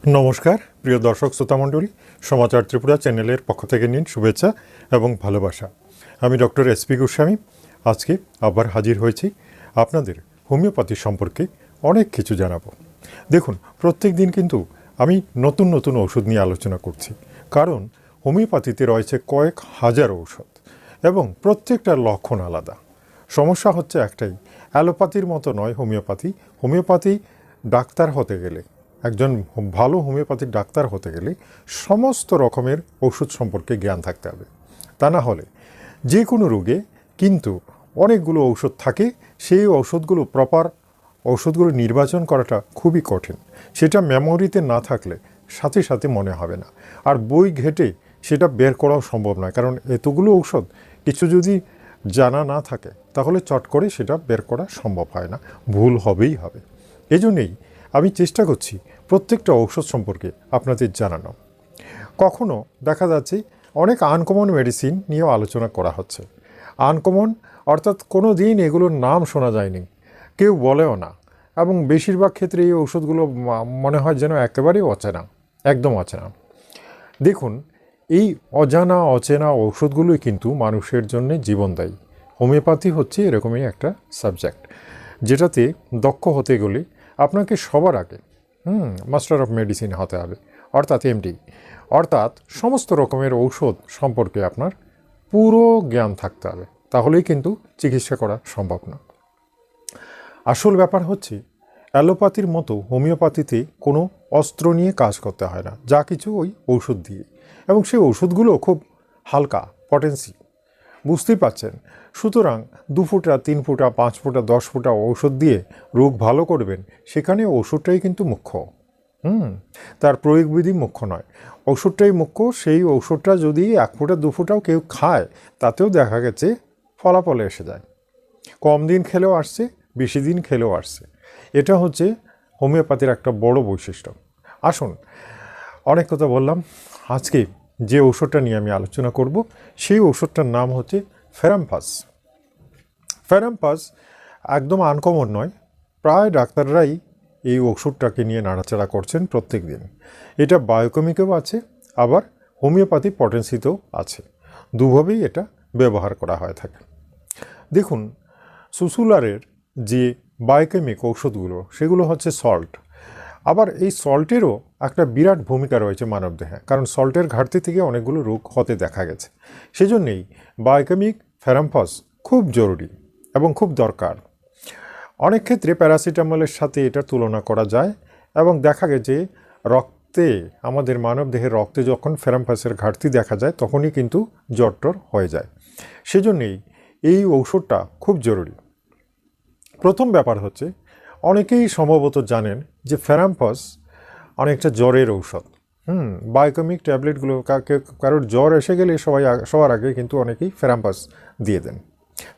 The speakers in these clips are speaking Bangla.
নমস্কার প্রিয় দর্শক শ্রোতামণ্ডলী, সমাচার ত্রিপুরা চ্যানেলের পক্ষ থেকে নিন শুভেচ্ছা এবং ভালোবাসা। আমি ডক্টর SP গোস্বামী আজকে আবার হাজির হয়েছি আপনাদের হোমিওপ্যাথি সম্পর্কে অনেক কিছু জানাবো। দেখুন, প্রত্যেক দিন কিন্তু আমি নতুন নতুন ওষুধ নিয়ে আলোচনা করছি, কারণ হোমিওপ্যাথিতে রয়েছে কয়েক হাজার ঔষধ এবং প্রত্যেকটার লক্ষণ আলাদা। সমস্যা হচ্ছে একটাই, অ্যালোপ্যাথির মতো নয় হোমিওপ্যাথি ডাক্তার হতে গেলে, একজন ভালো হোমিওপ্যাথির ডাক্তার হতে গেলে সমস্ত রকমের ওষুধ সম্পর্কে জ্ঞান থাকতে হবে। তা না হলে যে কোনো রোগে কিন্তু অনেকগুলো ঔষধ থাকে, সেই ঔষধগুলো নির্বাচন করাটা খুবই কঠিন। সেটা মেমোরিতে না থাকলে সাথে সাথে মনে হবে না, আর বই ঘেটে সেটা বের করাও সম্ভব নয়, কারণ এতগুলো ঔষধ কিছু যদি জানা না থাকে তাহলে চট করে সেটা বের করা সম্ভব হয় না, ভুল হবেই হবে। এজন্যই আমি চেষ্টা করছি প্রত্যেকটা ঔষধ সম্পর্কে আপনাদের জানানো। কখনো দেখা যাচ্ছে অনেক আনকমন মেডিসিন নিয়েও আলোচনা করা হচ্ছে। আনকমন অর্থাৎ কোনো দিন এগুলোর নাম শোনা যায়নি, কেউ বলেও না, এবং বেশিরভাগ ক্ষেত্রে এই ঔষধগুলো মনে হয় যেন একেবারেই অচেনা, একদম অচেনা। দেখুন, এই অচেনা ঔষধগুলোই কিন্তু মানুষের জন্য জীবনদায়ী। হোমিওপ্যাথি হচ্ছে এরকমই একটা সাবজেক্ট, যেটাতে দক্ষ হতে গেলে আপনাকে সবার আগে মাস্টার অফ মেডিসিন হতে হবে, অর্থাৎ MD, অর্থাৎ সমস্ত রকমের ঔষধ সম্পর্কে আপনার পুরো জ্ঞান থাকতে হবে, তাহলেই কিন্তু চিকিৎসা করা সম্ভব না। আসল ব্যাপার হচ্ছে, অ্যালোপ্যাথির মতো হোমিওপ্যাথিতে কোনো অস্ত্র নিয়ে কাজ করতে হয় না, যা কিছু ওই ঔষধ দিয়ে, এবং সেই ওষুধগুলো খুব হালকা পটেন্সি, বুঝতেই পাচ্ছেন। সুতরাং 2 ফোঁটা 3 ফোঁটা 5 ফোঁটা 10 ফোঁটা ঔষধ দিয়ে রোগ ভালো করবেন, সেখানে ওষুধটাই কিন্তু মুখ্য। তার প্রয়োগবিধি মুখ্য নয়, ওষুধটাই মুখ্য। সেই ওষুধটা যদি 1 ফোঁটা 2 ফোঁটাও কেউ খায়, তাতেও দেখা গেছে ফলাফলে এসে যায়। কম দিন খেলেও আসছে, বেশি দিন খেলেও আসছে। এটা হচ্ছে হোমিওপ্যাথির একটা বড় বৈশিষ্ট্য। আসুন, অনেক কথা বললাম। আজকে যে ঔষধটা নিয়ে আমি আলোচনা করব, সেই ঔষধটার নাম হচ্ছে FERRUM PHOS। FERRUM PHOS একদম আনকমন নয়, প্রায় ডাক্তাররাই এই ওষুধটাকে নিয়ে নাড়াচাড়া করছেন প্রত্যেক দিন। এটা বায়োকেমিকেও আছে, আবার হোমিওপ্যাথি পটেন্সিতেও আছে, দুভাবেই এটা ব্যবহার করা হয়ে থাকে। দেখুন, সুসুলারের যে বায়োকেমিক ঔষধগুলো, সেগুলো হচ্ছে সল্ট। আবার এই সল্টেরও একটা বিরাট ভূমিকা রয়েছে মানবদেহে, কারণ সল্টের ঘাটতি থেকে অনেকগুলো রোগ হতে দেখা গেছে। সেজন্যেই বায়োকেমিক FERRUM PHOS খুব জরুরি এবং খুব দরকার। অনেক ক্ষেত্রে প্যারাসিটামলের সাথে এটার তুলনা করা যায়, এবং দেখা গেছে রক্তে, আমাদের মানবদেহের রক্তে যখন FERRUM PHOSের ঘাটতি দেখা যায়, তখনই কিন্তু জ্বর হয়ে যায়। সেজন্যেই এই ঔষধটা খুব জরুরি। প্রথম ব্যাপার হচ্ছে, অনেকেই সম্ভবত জানেন যে FERRUM PHOS অনেকটা জ্বরের ঔষধ। বায়োকেমিক ট্যাবলেটগুলো কারোর জ্বর এসে গেলে সবার আগে কিন্তু অনেকেই FERRUM PHOS দিয়ে দেন।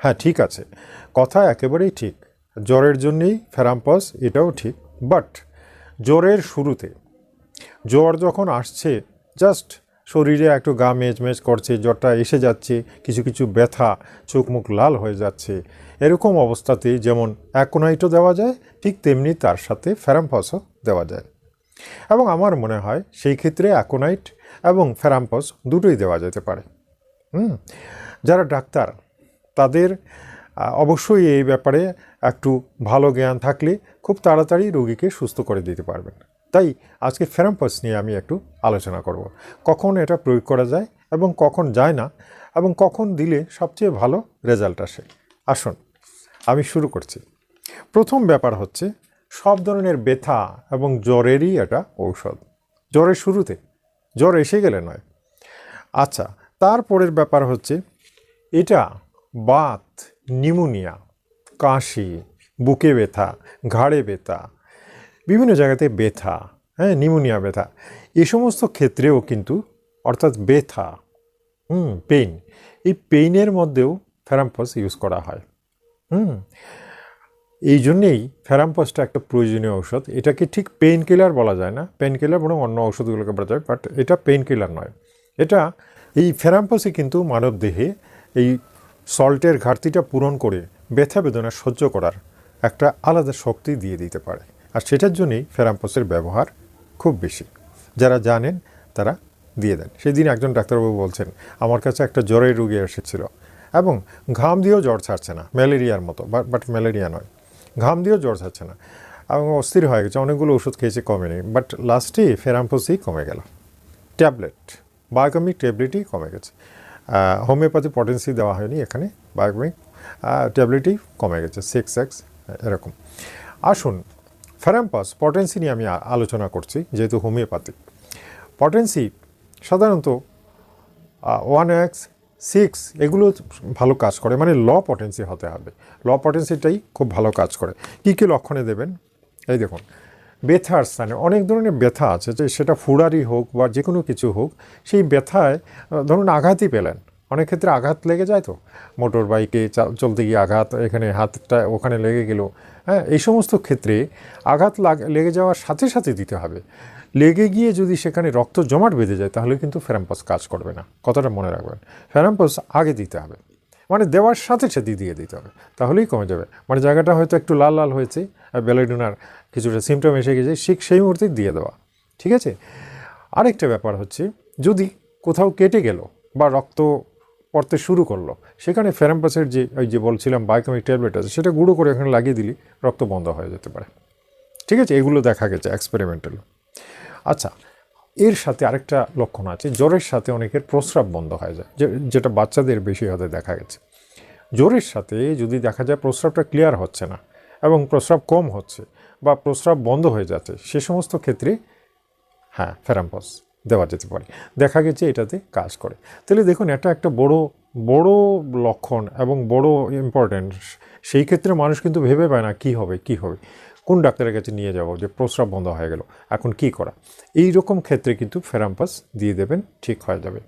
হ্যাঁ, ঠিক আছে, কথা একেবারেই ঠিক, জ্বরের জন্যেই FERRUM PHOS, এটাও ঠিক। বাট জ্বরের শুরুতে, জ্বর যখন আসছে, জাস্ট শরীরে একটু গা মেজমেজ করছে, জ্বরটা এসে যাচ্ছে, কিছু কিছু ব্যথা, চোখ মুখ লাল হয়ে যাচ্ছে, এরকম অবস্থাতে যেমন অ্যাকোনাইটও দেওয়া যায়, ঠিক তেমনি তার সাথে FERRUM PHOSও দেওয়া যায়। এবং আমার মনে হয় সেই ক্ষেত্রে অ্যাকোনাইট এবং FERRUM PHOS দুটোই দেওয়া যেতে পারে। যারা ডাক্তার, তাদের অবশ্যই এই ব্যাপারে একটু ভালো জ্ঞান থাকলে খুব তাড়াতাড়ি রোগীকে সুস্থ করে দিতে পারবেন। তাই আজকে FERRUM PHOS নিয়ে আমি একটু আলোচনা করব, কখন এটা প্রয়োগ করা যায় এবং কখন যায় না, এবং কখন দিলে সবচেয়ে ভালো রেজাল্ট আসে। আসুন, আমি শুরু করছি। প্রথম ব্যাপার হচ্ছে, সব ধরনের ব্যথা এবং জ্বরেরই এটা ঔষধ। জ্বরের শুরুতে, জ্বর এসে গেলে নয়। আচ্ছা, তারপরের ব্যাপার হচ্ছে, এটা বাত, নিউমোনিয়া, কাশি, বুকে ব্যথা, ঘাড়ে ব্যথা, বিভিন্ন জায়গাতে ব্যথা, নিউমোনিয়া ব্যথা, এই সমস্ত ক্ষেত্রেও কিন্তু, অর্থাৎ ব্যথা, পেইন, এই পেইনের মধ্যেও FERRUM PHOS ইউজ করা হয়। এই জন্যেই FERRUM PHOSটা একটা প্রয়োজনীয় ঔষধ। এটাকে ঠিক পেইন কিলার বলা যায় না, পেইন কিলার বরং অন্য ঔষধগুলোকে বলা যায়, বাট এটা পেইন কিলার নয়। এটা এই FERRUM PHOSই কিন্তু মানব দেহে এই সল্টের ঘাটতিটা পূরণ করে ব্যথা বেদনা সহ্য করার একটা আলাদা শক্তি দিয়ে দিতে পারে, আর সেটার জন্যই FERRUM PHOSের ব্যবহার খুব বেশি। যারা জানেন তারা দিয়ে দেন। সেদিন একজন ডাক্তারবাবু বলছেন, আমার কাছে একটা জ্বরের রোগী এসেছিল এবং ঘাম দিয়েও জ্বর ছাড়ছে না, ম্যালেরিয়ার মতো, বাট ম্যালেরিয়া নয়, ঘাম দিয়েও জ্বর ছাড়ছে না এবং অস্থির হয়ে গেছে, অনেকগুলো ওষুধ খেয়েছে, কমেনি, বাট লাস্টে ফেরাম ফসই কমে গেল। ট্যাবলেট, বায়োকেমিক ট্যাবলেটই কমে গেছে। হোমিওপ্যাথি পটেন্সি দেওয়া হয়নি এখানে, বায়োকেমিক ট্যাবলেটই কমে গেছে, 6x এরকম। আসুন, ফেরাম ফস পটেন্সি নিয়ে আমি আলোচনা করছি, যেহেতু হোমিওপ্যাথি। পটেন্সি সাধারণত 1x 6 এগুলো ভালো কাজ করে, মানে ল পটেন্সি হতে হবে। ল পটেন্সিটাই খুব ভালো কাজ করে। কী কী লক্ষণে দেবেন? এই দেখুন, ব্যথার স্থানে অনেক ধরনের ব্যথা আছে, যে সেটা ফুড়ারি হোক বা যে কোনো কিছু হোক, সেই ব্যথায় ধরুন আঘাতই পেলেন, অনেক ক্ষেত্রে আঘাত লেগে যায়, তো মোটর বাইকে চলতে গিয়ে আঘাত, এখানে হাতটা ওখানে লেগে গেল, হ্যাঁ, এই সমস্ত ক্ষেত্রে আঘাত লেগে যাওয়ার সাথে সাথে দিতে হবে। লেগে গিয়ে যদি সেখানে রক্ত জমাট বেঁধে যায়, তাহলে কিন্তু ফেরাম ফস কাজ করবে না, কথাটা মনে রাখবেন। ফেরাম ফস আগে দিতে হবে, মানে দেওয়ার সাথে সাথে দিয়ে দিতে হবে, তাহলেই কমে যাবে। মানে জায়গাটা হয়তো একটু লাল লাল হয়েছে, বেলাডোনার কিছুটা সিমটম এসে গেছে, সেই মুহূর্তেই দিয়ে দেওয়া, ঠিক আছে। আরেকটা ব্যাপার হচ্ছে, যদি কোথাও কেটে গেল বা রক্ত পড়তে শুরু করলো, সেখানে ফেরাম ফসের যে ওই যে বলছিলাম বায়োকেমিক ট্যাবলেট আছে, সেটা গুঁড়ো করে এখানে লাগিয়ে দিলে রক্ত বন্ধ হয়ে যেতে পারে, ঠিক আছে। এগুলো দেখা গেছে এক্সপেরিমেন্টাল। আচ্ছা, এর সাথে আরেকটা লক্ষণ আছে, জ্বরের সাথে অনেকের প্রস্রাব বন্ধ হয়ে যায়, যেটা বাচ্চাদের বেশি হতে দেখা গেছে। জ্বরের সাথে যদি দেখা যায় প্রস্রাবটা ক্লিয়ার হচ্ছে না এবং প্রস্রাব কম হচ্ছে বা প্রস্রাব বন্ধ হয়ে যাচ্ছে, সে সমস্ত ক্ষেত্রে হ্যাঁ ফেরাম ফস দেওয়া যেতে পারে, দেখা গেছে এটাতে কাজ করে। তাহলে দেখুন, এটা একটা বড় লক্ষণ এবং বড় ইম্পর্ট্যান্ট। সেই ক্ষেত্রে মানুষ কিন্তু ভেবে পায় না কী হবে, কোন ডাক্তারের কাছে নিয়ে যাব, যে প্রস্রাব বন্ধ হয়ে গেল, এখন কি করা। এই রকম ক্ষেত্রে কিন্তু ফেরাম ফস দিয়ে দেবেন, ঠিক হয়ে যাবে।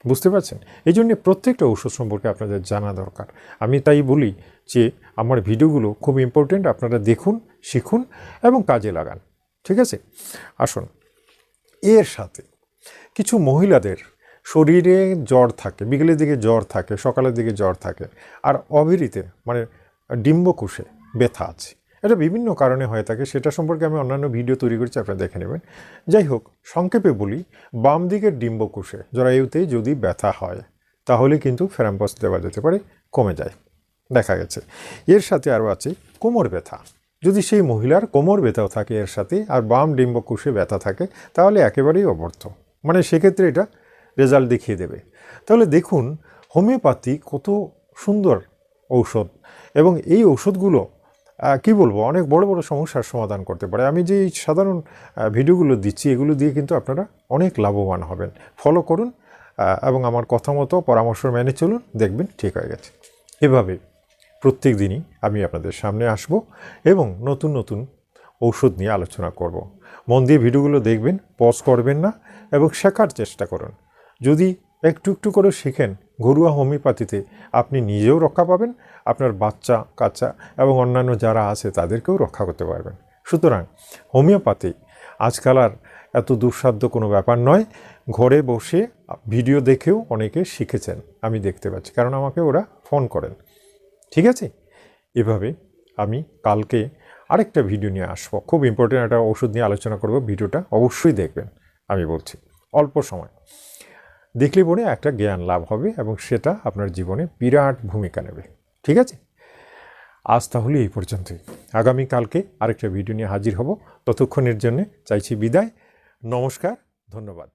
বুঝতে পারছেন? এই জন্যে প্রত্যেকটা ওষুধ সম্পর্কে আপনাদের জানা দরকার। আমি তাই বলি যে আমার ভিডিওগুলো খুব ইম্পর্টেন্ট, আপনারা দেখুন, শিখুন এবং কাজে লাগান, ঠিক আছে। আসুন, এর সাথে কিছু মহিলাদের শরীরে জ্বর থাকে, বিকেলের দিকে জ্বর থাকে, সকালের দিকে জ্বর থাকে, আর অবিরিতে মানে ডিম্বকোষে ব্যথা আছে। এটা বিভিন্ন কারণে হয়ে থাকে, সেটা সম্পর্কে আমি অন্যান্য ভিডিও তৈরি করেছি, আপনারা দেখে নেবেন। যাই হোক, সংক্ষেপে বলি, বাম দিকের ডিম্বকোষে জরায়ুতে যদি ব্যথা হয়, তাহলে কিন্তু ফেরাম ফস দেওয়া যেতে পারে, কমে যায়, দেখা গেছে। এর সাথে আরও আছে কোমর ব্যথা। যদি সেই মহিলার কোমর ব্যথাও থাকে এর সাথে, আর বাম ডিম্বকোষে ব্যথা থাকে, তাহলে একেবারেই অবর্থ, মানে সেক্ষেত্রে এটা রেজাল্ট দেখিয়ে দেবে। তাহলে দেখুন, হোমিওপ্যাথি কত সুন্দর ঔষধ, এবং এই ঔষধগুলো কি বলবো, অনেক বড় বড় সমস্যার সমাধান করতে পারে। আমি যে সাধারণ ভিডিওগুলো দিচ্ছি, এগুলো দিয়ে কিন্তু আপনারা অনেক লাভবান হবেন। ফলো করুন এবং আমার কথা মতো পরামর্শ মেনে চলুন, দেখবেন ঠিক হয়ে গেছে। এভাবে প্রত্যেক দিনই আমি আপনাদের সামনে আসব এবং নতুন নতুন ঔষধ নিয়ে আলোচনা করব। মন দিয়ে ভিডিওগুলো দেখবেন, পজ করবেন না এবং শেখার চেষ্টা করুন। যদি একটু একটু করে শেখেন, ঘরোয়া হোমিওপ্যাথিতে আপনি নিজেও রক্ষা পাবেন, আপনার বাচ্চা কাচ্চা এবং অন্যান্য যারা আছে তাদেরকেও রক্ষা করতে পারবেন। সুতরাং হোমিওপ্যাথি আজকাল আর এত দুঃসাধ্য কোনো ব্যাপার নয়। ঘরে বসে ভিডিও দেখেও অনেকে শিখেছেন, আমি দেখতে পাচ্ছি, কারণ আমাকে ওরা ফোন করেন, ঠিক আছে। এভাবে আমি কালকে আরেকটা ভিডিও নিয়ে আসবো, খুব ইম্পর্টেন্ট একটা ওষুধ নিয়ে আলোচনা করব। ভিডিওটা অবশ্যই দেখবেন, আমি বলছি অল্প সময় দেখলে পরে একটা জ্ঞান লাভ হবে এবং সেটা আপনার জীবনে বিরাট ভূমিকা নেবে, ঠিক আছে। আজ তাহলে এই পর্যন্তই, আগামীকালকে আরেকটা ভিডিও নিয়ে হাজির হব। ততক্ষণের জন্য চাইছি বিদায়, নমস্কার, ধন্যবাদ।